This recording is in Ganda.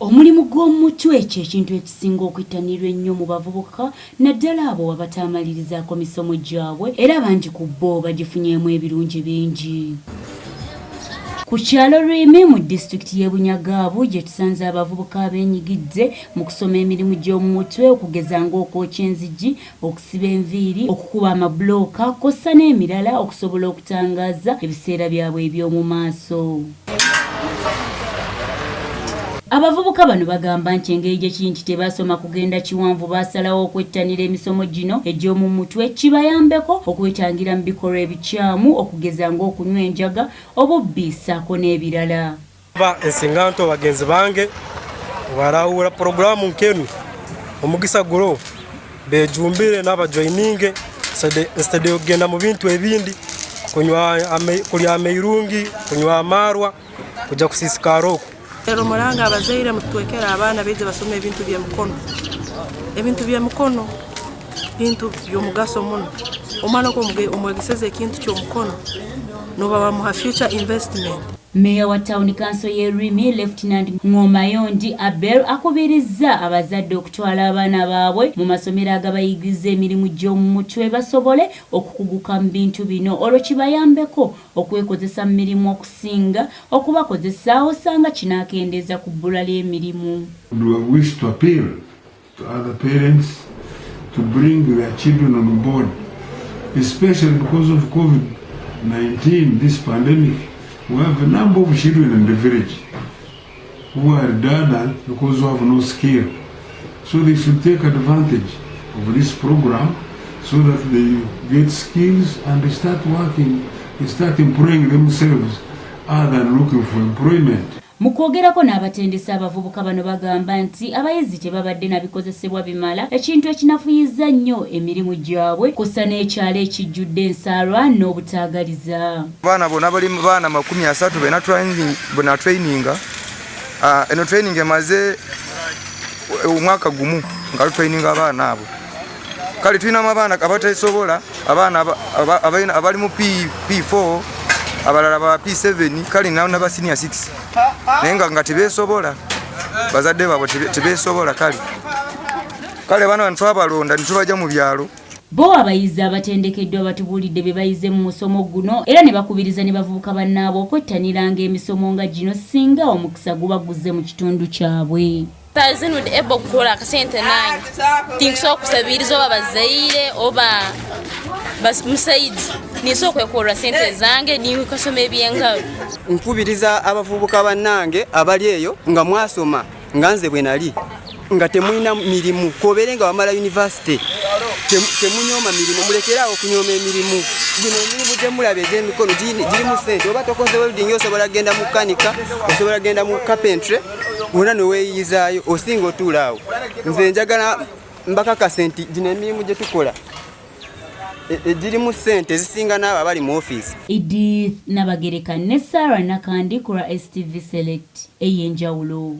Omulimu gw'omutwe ekintu ekisinga okwettanirwa ennyo mu bavubuka naddala abo abatamalirizaako misomo gyabwe era bangi ku bo bagifunyeemu ebirungi bingi. Ku kyalo Lwimi mu disitulikiti y'e Bunyagaabu gye tusanze abavubuka abeenyigidde mu kusoma emirimu gy'omu mutwe okugeza ng'okwokya enzigi, okusiba enviiri, okukuba amabulooka kw'ossa n'emirala okusobola okutangaaza ebiseera byabwe eby'omu maaso. Abavubuka bano bagamba nti engeri gye kiri nti tebasoma kugenda kiwanvu basalawo okwettanira emisomo gino egy'omu mutwe kibayambeko okwetangira mu bikolwa ebikyamu okugeza ng'okunywa enjaga, obubbi ssaako n'ebirala. Ensinga nto bagenzi bange barawula porogulaamu nkenu omugisa gulo bejumbire n'abajoyininge instead okugenda mu bintu ebindi kulya ameirungi, kunywa amarwa, kujja kusisikara okwo. Lero mulanga abazaire mutwekera abaana beje basome ebintu by'emikono. Ebintu by'emikono bintu by'omugaso muno. Omwana ko omwegeseze ekintu ky'omukono noba bamuha future investment. Meya wa Town Council y'e Lwimi Lieutenant Ngomayondi Abel akubirizza abazadde okutwala abaana baabwe mu masomero agabayigiriza emirimu gy'omu mutwe basobole okukuguka mu bintu bino olwo kibayambeko okwekozesa mu mirimu okusinga okubakozesa osanga kinaakendeeza ku bbula ly'emirimu. We wish to appeal to other parents to bring their children on board, especially because of COVID-19, this pandemic. We have a number of children in the village who are redundant because they have no skill. So they should take advantage of this program so that they get skills and they start working, they start employing themselves other than looking for employment. Mu kwogerako n'abatendesa abavubuka bano bagamba nti abayizi tebabadde na bikozesebwa bimala, ekintu ekinafuyiza nnyo emirimu gyabwe kussa n'ekyalo ekijjudde ensaalwa n'obutaagaliza. Abaana bonna bali mu baana 30 bena traininga. Eno training emaze omwaka gumu nga traininga abaana abo. Kale tulina abaana abatesobola, abaana abali mu P4 abalala ba P7 kali na senior 6 nenga nga tebesobola bazadde babo tebesobola kale bano bantu abalonda nitubaja mu byalo. Bo abayizi abatendekeddwa batubulidde be bayize mu musomo guno era ne bakubiriza ne bavubuka bannaabwe okwettaniranga emisomo nga gino singa omukisa gubaguze mu kitundu kyabwe. Tazin would able kukola akasente nange tinkusobola kusabiriza oba bazaire oba musaidi niso kwekola sente zange nikasoma ebyengalo. Nkubiriza abavubuka bannange abali eyo nga mwasoma nga nze bwe nali nga temulina mirimu kobere nga wamala university temunyoma mirimu mulekerawo okunyoma emirimu gino emirimu gye mulabe egy'emikono girimu sente oba tokoze welding osobola genda mu kanika osobola genda mu carpentry wona neweeyizaayo osinga otuulaawo. Nze njagala mbakakasa nti gino emirimu gye tukola egirimu sente ezisinga n'abo abali mu ofiisi. Edith Nabagereka ne Sarah Nakandi ku STV Select ey'enjawulo.